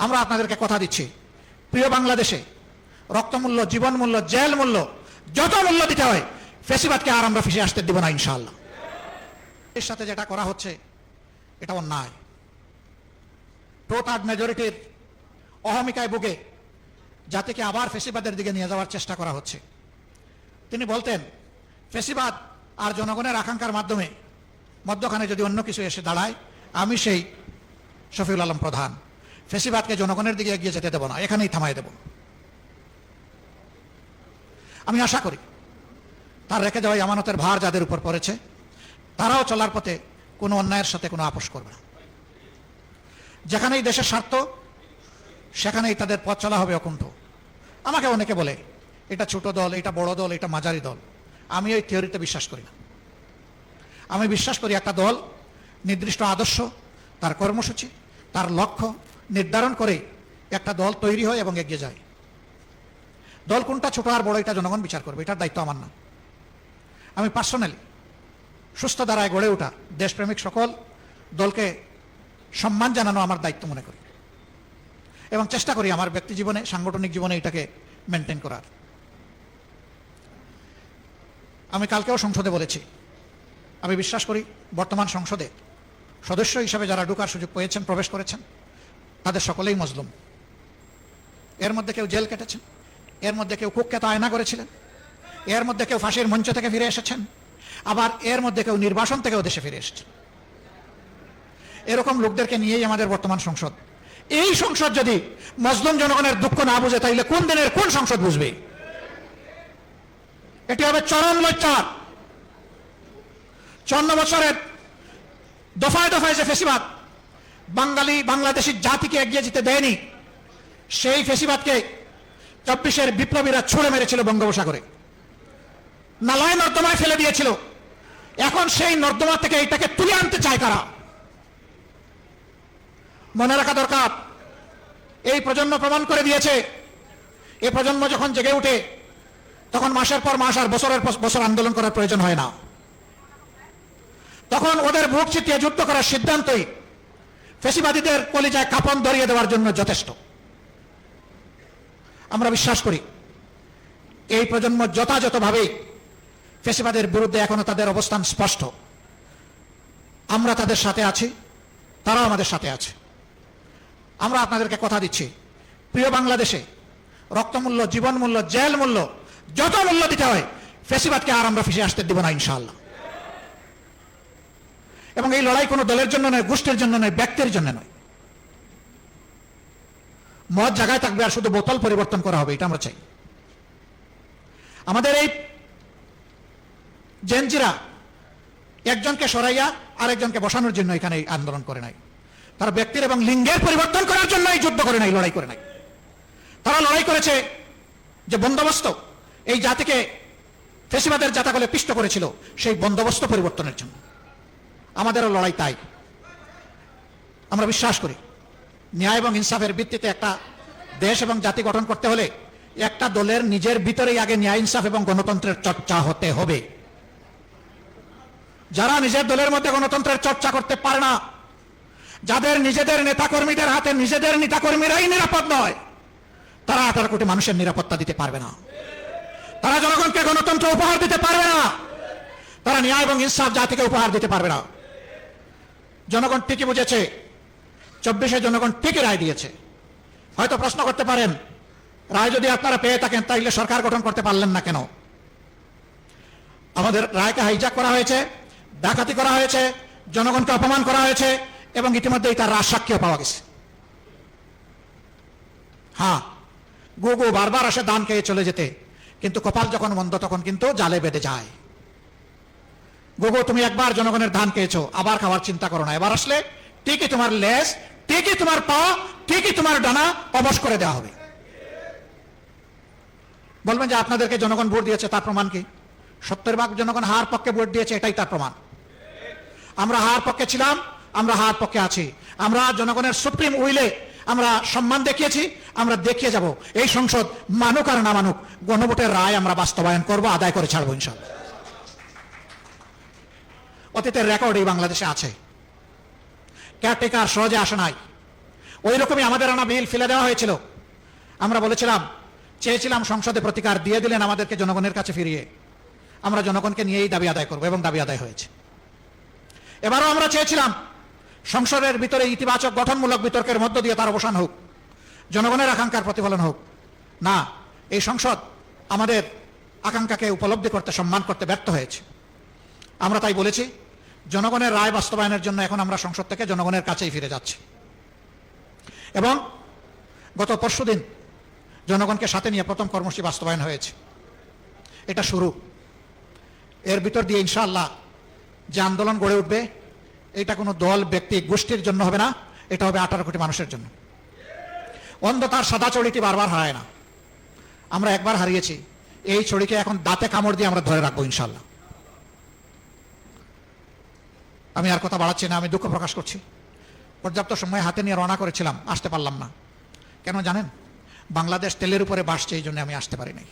আমরা আপনাদেরকে কথা দিচ্ছি, প্রিয় বাংলাদেশে রক্তমূল্য, জীবন মূল্য, জেল মূল্য, যত মূল্য দিতে হয়, ফেসিবাদকে আর আমরা ফিরে আসতে দেব না ইনশাআল্লাহ। এর সাথে যেটা করা হচ্ছে এটা অন্যায়। 2/3 মেজরিটির অহমিকায় ভুগে জাতিকে আবার ফেসিবাদের দিকে নিয়ে যাওয়ার চেষ্টা করা হচ্ছে। তিনি বলতেন, ফেসিবাদ আর জনগণের আকাঙ্ক্ষার মাধ্যমে মধ্যখানে যদি অন্য কিছু এসে দাঁড়ায়, আমি সেই শফিউল আলম প্রধান ফেসিবাদকে জনগণের দিকে এগিয়ে যেতে দেব না, এখানেই থামাই দেব। আমি আশা করি তার রেখে যাওয়া আমানতের ভার যাদের উপর পড়েছে, তারাও চলার পথে কোনো অন্যায়ের সাথে কোনো আপোষ করবে না। যেখানেই দেশের স্বার্থ, সেখানেই তাদের পথ চলা হবে অকুণ্ঠ। আমাকে অনেকে বলে এটা ছোট দল, এটা বড় দল, এটা মাঝারি দল। আমি এই থিওরিতে বিশ্বাস করি না। আমি বিশ্বাস করি একটা দল নির্দিষ্ট আদর্শ, তার কর্মসূচি, তার লক্ষ্য নির্ধারণ করে একটা দল তৈরি হয় এবং এগিয়ে যায়। দল কোনটা ছোট আর বড় এটা জনগণ বিচার করবে, এটার দায়িত্ব আমার না। আমি পার্সোনালি সুস্থ ধারায় গড়ে ওঠা দেশপ্রেমিক সকল দলকে সম্মান জানানো আমার দায়িত্ব মনে করি এবং চেষ্টা করি আমার ব্যক্তি জীবনে, সাংগঠনিক জীবনে এটাকে মেনটেন করার। আমি কালকেও সংসদে বলেছি, আমি বিশ্বাস করি বর্তমান সংসদে সদস্য হিসাবে যারা ঢোকার সুযোগ পেয়েছেন, প্রবেশ করেছেন, তাদের সকলেই মজলুম। এর মধ্যে কেউ জেল কেটেছেন, এর মধ্যে কেউ কুখ্যাত আয়না করেছিলেন, এর মধ্যে কেউ ফাঁসির মঞ্চ থেকে ফিরে এসেছেন, আবার এর মধ্যে কেউ নির্বাসন থেকেও দেশে ফিরে এসেছেন। এরকম লোকদেরকে নিয়েই আমাদের বর্তমান সংসদ। এই সংসদ যদি মজলুম জনগণের দুঃখ না বুঝে, তাইলে কোন দিনের কোন সংসদ বুঝবে? এটি হবে চরম লজ্জার। 54 বছরের দফায় দফায় যে ফেসিবাদ বাঙালি বাংলাদেশী জাতিকে এগিয়ে যেতে দেয়নি, সেই ফেসিবাদকে 24-এর বিপ্লবীরা ছুড়ে মেরেছিল বঙ্গোপসাগরে, নালায় নর্দমায় ফেলে দিয়েছিল। এখন সেই নর্দমা থেকে এটাকে তুলে আনতে চায় কারা? মনে রাখা দরকার, এই প্রজন্ম প্রমাণ করে দিয়েছে, এই প্রজন্ম যখন জেগে উঠে তখন মাসের পর মাস আর বছরের পর বছর আন্দোলন করার প্রয়োজন হয় না। তখন ওদের বুক চিতিয়ে যুদ্ধ করার সিদ্ধান্তই ফেসিবাদীদের কলিজায় কাঁপন ধরিয়ে দেওয়ার জন্য যথেষ্ট। আমরা বিশ্বাস করি এই প্রজন্ম যথাযথভাবে ফেসিবাদের বিরুদ্ধে এখনো তাদের অবস্থান স্পষ্ট। আমরা তাদের সাথে আছি, তারাও আমাদের সাথে আছে। আমরা আপনাদেরকে কথা দিচ্ছি, প্রিয় বাংলাদেশে রক্তমূল্য, জীবন মূল্য, জেল মূল্য, যত মূল্য দিতে হয়, ফেসিবাদকে আর আমরা ফিরে আসতে দেব না ইনশাআল্লাহ। এবং এই লড়াই কোনো দলের জন্য নয়, গোষ্ঠীর জন্য নয়, ব্যক্তির জন্য নয়। মদ জায়গায় থাকবে আর শুধু বোতল পরিবর্তন করা হবে, এটা আমরা চাই। আমাদের এই জেনজিরা একজনকে সরাইয়া আরেকজনকে বসানোর জন্য এখানে আন্দোলন করে নাই। তারা ব্যক্তির এবং লিঙ্গের পরিবর্তন করার জন্য এই যুদ্ধ করে নাই, লড়াই করে নাই। তারা লড়াই করেছে যে বন্দোবস্ত এই জাতিকে ফেসিবাদের জাতাকলে পিষ্ট করেছিল, সেই বন্দোবস্ত পরিবর্তনের জন্য। আমাদেরও লড়াই তাই। আমরা বিশ্বাস করি ন্যায় এবং ইনসাফের ভিত্তিতে একটা দেশ এবং জাতি গঠন করতে হলে একটা দলের নিজের ভিতরেই আগে ন্যায়, ইনসাফ এবং গণতন্ত্রের চর্চা হতে হবে। যারা নিজের দলের মধ্যে গণতন্ত্রের চর্চা করতে পারে না, যাদের নিজেদের নেতাকর্মীদের হাতে নিজেদের নেতাকর্মীরাই নিরাপদ নয়, তারা 18 কোটি মানুষের নিরাপত্তা দিতে পারবে না। তারা জনগণকে গণতন্ত্র উপহার দিতে পারবে না। তারা ন্যায় এবং ইনসাফ জাতিকে উপহার দিতে পারবে না। জনগণ ঠিকই বুঝেছে, 24-এ জনগণ ঠিকই রায় দিয়েছে। হয়তো প্রশ্ন করতে পারেন, রায় যদি আপনারা পেয়ে থাকেন তাহলে সরকার গঠন করতে পারলেন না কেন? আমাদের রায়কে হাইজ্যাক করা হয়েছে, ডাকাতি করা হয়েছে, জনগণকে অপমান করা হয়েছে এবং ইতিমধ্যেই তার রাজসাক্ষীও পাওয়া গেছে। হ্যাঁ, গুগু বারবার আসে দান খেয়ে চলে যেতে, কিন্তু কপাল যখন মন্দ তখন কিন্তু জালে বেঁধে যায়। গুগু, তুমি একবার জনগণের ধান খেয়েছো, আবার খাওয়ার চিন্তা করো না। এবার আসলে ঠিকই তোমার লেজ, ঠিকই তোমার পা, ঠিকই তোমার ডানা অবশ করে দেওয়া হবে। বলবেন যে আপনাদেরকে জনগণ ভোট দিয়েছে, তার প্রমাণ কি? 70% জনগণ হার পক্ষে ভোট দিয়েছে, এটাই তার প্রমাণ। আমরা হার পক্ষে ছিলাম, আমরা হার পক্ষে আছি। আমরা জনগণের সুপ্রিম উইলে আমরা সম্মান দেখিয়েছি, আমরা দেখিয়ে যাব। এই সংসদ মানুক আর না মানুক, গণভোটের রায় আমরা বাস্তবায়ন করব, আদায় করে ছাড়বো ইনশাআল্লাহ। অতীতের রেকর্ড এই বাংলাদেশে আছে। কেয়ারটেকার সহজে আসে নাই, ওই রকমই আমাদের আনা বিল ফেলে দেওয়া হয়েছিল। আমরা বলেছিলাম, চেয়েছিলাম সংসদে প্রতিকার, দিয়ে দিলেন আমাদেরকে জনগণের কাছে ফিরিয়ে। আমরা জনগণকে নিয়েই দাবি আদায় করবো এবং দাবি আদায় হয়েছে। এবারও আমরা চেয়েছিলাম সংসদের ভিতরে ইতিবাচক গঠনমূলক বিতর্কের মধ্য দিয়ে তার অবসান হোক, জনগণের আকাঙ্ক্ষার প্রতিফলন হোক। না, এই সংসদ আমাদের আকাঙ্ক্ষাকে উপলব্ধি করতে, সম্মান করতে ব্যর্থ হয়েছে। আমরা তাই বলেছি, জনগণের রায় বাস্তবায়নের জন্য এখন আমরা সংসদ থেকে জনগণের কাছেই ফিরে যাচ্ছি। এবং গত পরশুদিন জনগণকে সাথে নিয়ে প্রথম কর্মসূচি বাস্তবায়ন হয়েছে। এটা শুরু। এর ভিতর দিয়ে ইনশাআল্লাহ যে আন্দোলন গড়ে উঠবে, এটা কোনো দল, ব্যক্তি, গোষ্ঠীর জন্য হবে না, এটা হবে 18 কোটি মানুষের জন্য। অন্ধ তার সাদা চড়িটি বারবার হারায় না। আমরা একবার হারিয়েছি, এই ছড়িকে এখন দাঁতে কামড় দিয়ে আমরা ধরে রাখবো ইনশাআল্লাহ। আমি আর কথা বাড়াচ্ছি না, আমি দুঃখ প্রকাশ করছি। পর্যাপ্ত সময় হাতে নিয়ে রওনা করেছিলাম, আসতে পারলাম না। কেন জানেন? বাংলাদেশ তেলের উপরে বাসছে, এই জন্য আমি আসতে পারি নাই।